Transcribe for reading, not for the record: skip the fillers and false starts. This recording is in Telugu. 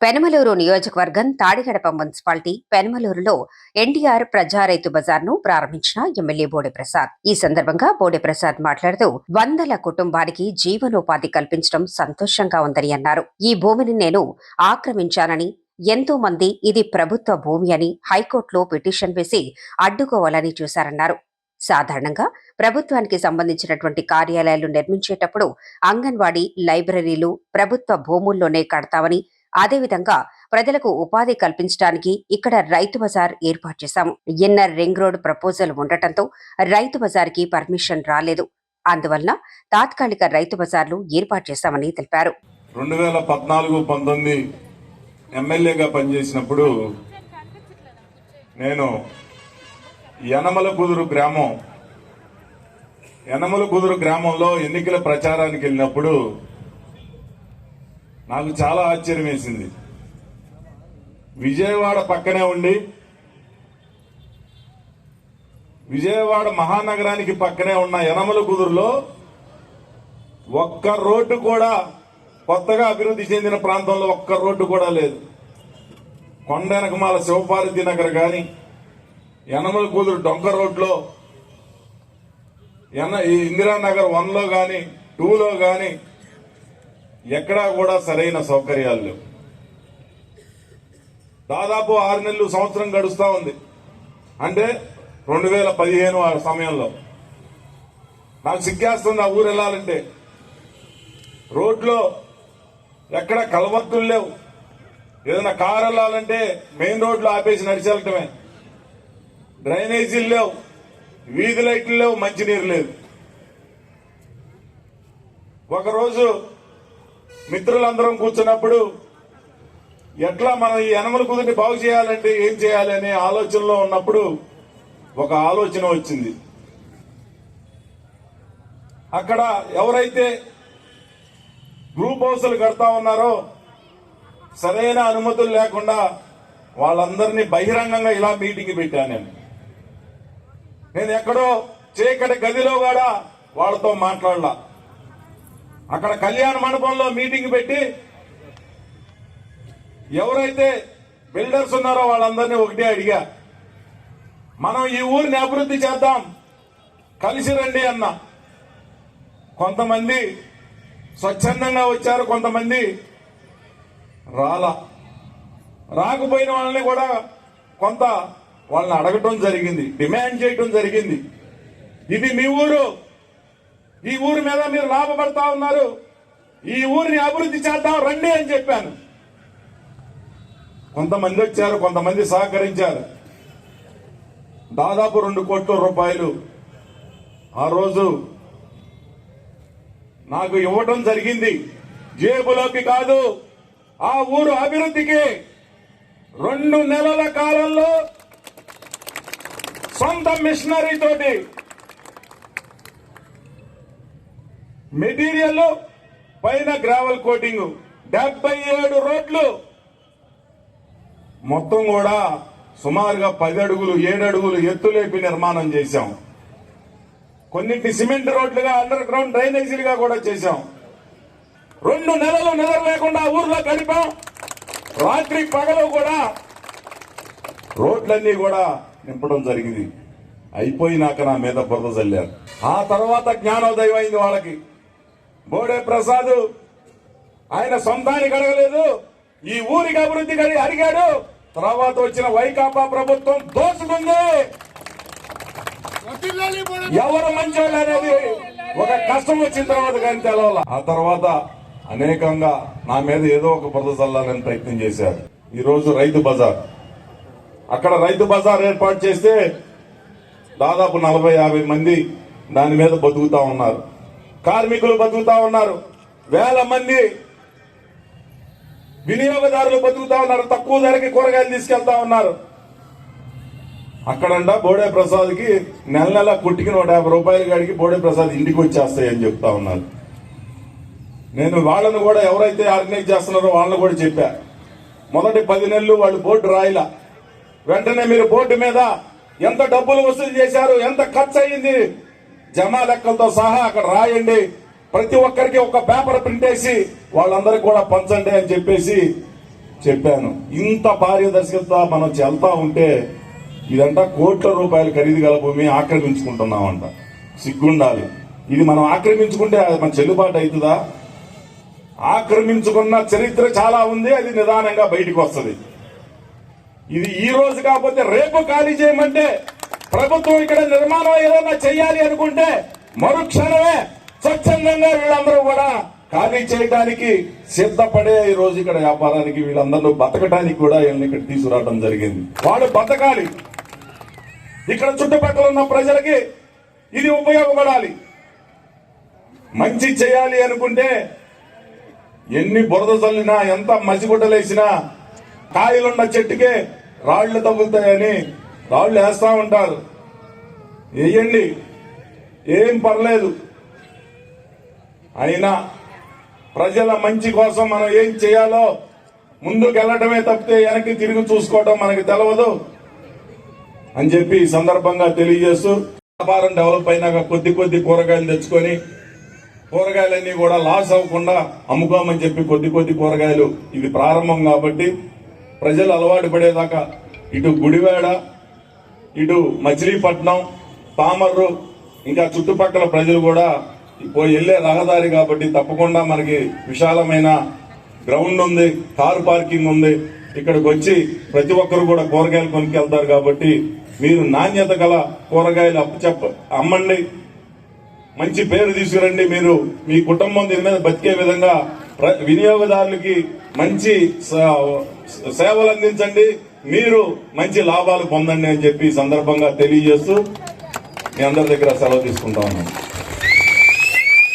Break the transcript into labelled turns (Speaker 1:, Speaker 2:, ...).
Speaker 1: పెనమలూరు నియోజకవర్గం తాడిగడప మున్సిపాలిటీ పెనమలూరులో ఎన్టీఆర్ ప్రజా రైతు బజార్ను ప్రారంభించిన ఎమ్మెల్యే బోడే ప్రసాద్. ఈ సందర్భంగా బోడే ప్రసాద్ మాట్లాడుతూ వందల కుటుంబానికి జీవనోపాధి కల్పించడం సంతోషంగా ఉందని అన్నారు. ఈ భూమిని నేను ఆక్రమించానని, ఎంతో మంది ఇది ప్రభుత్వ భూమి అని హైకోర్టులో పిటిషన్ వేసి అడ్డుకోవాలని చూశారన్నారు. సాధారణంగా ప్రభుత్వానికి సంబంధించినటువంటి కార్యాలయాలు నిర్మించేటప్పుడు అంగన్వాడీ, లైబ్రరీలు ప్రభుత్వ భూముల్లోనే కడతామని, అదేవిధంగా ప్రజలకు ఉపాధి కల్పించడానికి ఇక్కడ రైతు బజార్ ఏర్పాటు చేశాము. ఇన్నర్ రింగ్ రోడ్ ప్రపోజల్ ఉండటంతో రైతు బజార్కి పర్మిషన్ రాలేదు. అందువలన తాత్కాలిక రైతు బజార్లు ఏర్పాటు చేశామని తెలిపారు.
Speaker 2: 2014-19 ఎమ్మెల్యేగా పనిచేసినప్పుడు నేను యనమలకుదురు గ్రామంలో ఎన్నికల ప్రచారానికి వెళ్ళినప్పుడు నాకు చాలా ఆశ్చర్యం వేసింది. విజయవాడ పక్కనే ఉండి, విజయవాడ మహానగరానికి పక్కనే ఉన్న యనమలకుదురులో ఒక్క రోడ్డు కూడా, కొత్తగా అభివృద్ధి చెందిన ప్రాంతంలో ఒక్క రోడ్డు కూడా లేదు. కొండెనకమాల శివపార్వతి నగర్ కానీ, యనమలకుదురు డొంక రోడ్లో, ఇందిరానగర్ 1లో కానీ 2లో కానీ ఎక్కడా కూడా సరైన సౌకర్యాలు లేవు. దాదాపు 6 నెలలు, సంవత్సరం గడుస్తూ ఉంది. అంటే 2015 ఆ సమయంలో నాకు సిగ్గేస్తుంది ఆ ఊరు వెళ్ళాలంటే. రోడ్లో ఎక్కడ కలవర్తులు లేవు. ఏదైనా కారు వెళ్ళాలంటే మెయిన్ రోడ్లో ఆపేసి నడిచి వెళ్ళటమే. డ్రైనేజీలు లేవు, వీధి లైట్లు లేవు, మంచినీరు లేదు. ఒకరోజు మిత్రులందరం కూర్చున్నప్పుడు ఎట్లా మనం ఈ యనమలకుదురుని బాగు చేయాలంటే ఏం చేయాలి అనే ఆలోచనలో ఉన్నప్పుడు ఒక ఆలోచన వచ్చింది. అక్కడ ఎవరైతే గ్రూప్ హౌస్లు కడతా ఉన్నారో సరైన అనుమతులు లేకుండా వాళ్ళందరినీ బహిరంగంగా ఇలా మీటింగ్ పెట్టాను. నేను ఎక్కడో చీకటి గదిలో కూడా వాళ్ళతో మాట్లాడలా. అక్కడ కళ్యాణ మండపంలో మీటింగ్ పెట్టి ఎవరైతే బిల్డర్స్ ఉన్నారో వాళ్ళందరినీ ఒకటే అడిగా, మనం ఈ ఊరిని అభివృద్ధి చేద్దాం, కలిసి రండి అన్న. కొంతమంది స్వచ్ఛందంగా వచ్చారు, కొంతమంది రాకపోయిన వాళ్ళని కూడా కొంత వాళ్ళని అడగటం జరిగింది, డిమాండ్ చేయటం జరిగింది. ఇది మీ ఊరు, ఈ ఊరి మీద మీరు లాభపడతా ఉన్నారు, ఈ ఊరిని అభివృద్ధి చేద్దాం రండి అని చెప్పాను. కొంతమంది వచ్చారు, కొంతమంది సహకరించారు. దాదాపు 2 కోట్ల రూపాయలు ఆ రోజు నాకు ఇవ్వటం జరిగింది. జేబులోకి కాదు, ఆ ఊరు అభివృద్ధికి 2 నెలల కాలంలో సొంత మిషనరీ తోటి మెటీరియల్ పైన గ్రావెల్ కోటింగ్ 77 రోడ్లు మొత్తం కూడా సుమారుగా 10 అడుగులు 7 అడుగులు ఎత్తులేపి నిర్మాణం చేశాం. కొన్నింటి సిమెంట్ రోడ్లుగా, అండర్ గ్రౌండ్ డ్రైనేజీలుగా కూడా చేశాం. 2 నెలలు నిద్ర లేకుండా ఊర్లో గడిపాం. రాత్రి పగలు కూడా రోడ్లన్నీ కూడా నింపడం జరిగింది. అయిపోయినాక నా మీద బురద చల్లారు. ఆ తర్వాత జ్ఞానోదయం అయింది వాళ్ళకి. బోడే ప్రసాద్ ఆయన సొంతానికి అడగలేదు, ఈ ఊరికి అభివృద్ధికి అడిగాడు. తర్వాత వచ్చిన వైకాపా ప్రభుత్వం దోచుకుంది. ఎవరు మంచోళ్ళు అనేది ఒక కష్టం వచ్చిన తర్వాత కానీ తెలవాల. ఆ తర్వాత అనేకంగా నా మీద ఏదో ఒక బురద చల్లాలని ప్రయత్నం చేశారు. ఈ రోజు రైతు బజార్, అక్కడ రైతు బజార్ ఏర్పాటు చేస్తే దాదాపు 40-50 మంది దాని మీద బతుకుతా ఉన్నారు. కార్మికులు బతుకుతా ఉన్నారు. వేల మంది వినియోగదారులు బతుకుతా ఉన్నారు. తక్కువ ధరకి కూరగాయలు తీసుకెళ్తా ఉన్నారు. అక్కడంట బోడే ప్రసాద్ కి నెల కుట్టికి 150 రూపాయలు కాడికి బోడే ప్రసాద్ ఇంటికి వచ్చేస్తాయని చెప్తా ఉన్నారు. నేను వాళ్ళను కూడా, ఎవరైతే ఆర్గనైజ్ చేస్తున్నారో వాళ్ళని కూడా చెప్పా, మొదటి 10 నెలలు వాళ్ళు బోర్డు రాయిలా. వెంటనే మీరు బోర్డు మీద ఎంత డబ్బులు వసూలు చేశారు, ఎంత ఖర్చు అయ్యింది, జమా లెక్కలతో సహా అక్కడ రాయండి. ప్రతి ఒక్కరికి ఒక పేపర్ ప్రింట్ వేసి వాళ్ళందరికీ కూడా పంచండి అని చెప్పేసి చెప్పాను. ఇంత పారదర్శకత మనం చెల్తా ఉంటే ఇదంతా కోట్ల రూపాయలు ఖరీదు గల భూమి ఆక్రమించుకుంటున్నామంట. సిగ్గుండాలి. ఇది మనం ఆక్రమించుకుంటే అది మన చెల్లుబాటు అవుతుందా? ఆక్రమించుకున్న చరిత్ర చాలా ఉంది, అది నిదానంగా బయటకు వస్తుంది. ఇది ఈ రోజు కాకపోతే రేపు ఖాళీ చేయమంటే ప్రభుత్వం ఇక్కడ నిర్మాణం ఏదైనా చెయ్యాలి అనుకుంటే మరుక్షణమే స్వచ్ఛందంగా వీళ్ళందరూ కూడా ఖాళీ చేయడానికి సిద్ధపడే ఈ రోజు ఇక్కడ వ్యాపారానికి వీళ్ళందరూ బతకడానికి కూడా వీళ్ళని ఇక్కడ తీసుకురావడం జరిగింది. వాళ్ళు బతకాలి, ఇక్కడ చుట్టుపక్కల ఉన్న ప్రజలకి ఇది ఉపయోగపడాలి. మంచి చేయాలి అనుకుంటే ఎన్ని బురద చల్లినా ఎంత మసిగుడ్డలేసినా కాయలున్న చెట్టుకే రాళ్లు తగులుతాయని రాళ్లు వేస్తా ఉంటారు. వేయండి, ఏం పర్లేదు. అయినా ప్రజల మంచి కోసం మనం ఏం చేయాలో ముందుకు వెళ్ళటమే తప్పితే వెనక్కి తిరిగి చూసుకోవడం మనకి తెలవదు అని చెప్పి ఈ సందర్భంగా తెలియజేస్తూ, వ్యాపారం డెవలప్ అయినాక కొద్ది కొద్ది కూరగాయలు తెచ్చుకొని కూరగాయలన్నీ కూడా లాస్ అవ్వకుండా అమ్ముకోమని చెప్పి కొద్ది కొద్ది కూరగాయలు ఇది ప్రారంభం కాబట్టి ప్రజలు అలవాటు పడేదాకా ఇటు గుడివాడ, ఇటు మచిలీపట్నం, పామర్రు ఇంకా చుట్టుపక్కల ప్రజలు కూడా వెళ్లే రహదారి కాబట్టి తప్పకుండా మనకి విశాలమైన గ్రౌండ్ ఉంది, కారు పార్కింగ్ ఉంది. ఇక్కడికి వచ్చి ప్రతి ఒక్కరు కూడా కూరగాయలు కొనుక్కెళ్తారు కాబట్టి మీరు నాణ్యత గల కూరగాయలు అమ్మండి, మంచి పేరు తీసుకురండి. మీరు మీ కుటుంబం దీని మీద బతికే విధంగా వినియోగదారులకి మంచి సేవలు అందించండి, మీరు మంచి లాభాలు పొందండి అని చెప్పి ఈ సందర్భంగా తెలియజేస్తూ మీ అందరి దగ్గర సెలవు తీసుకుంటా ఉన్నాను.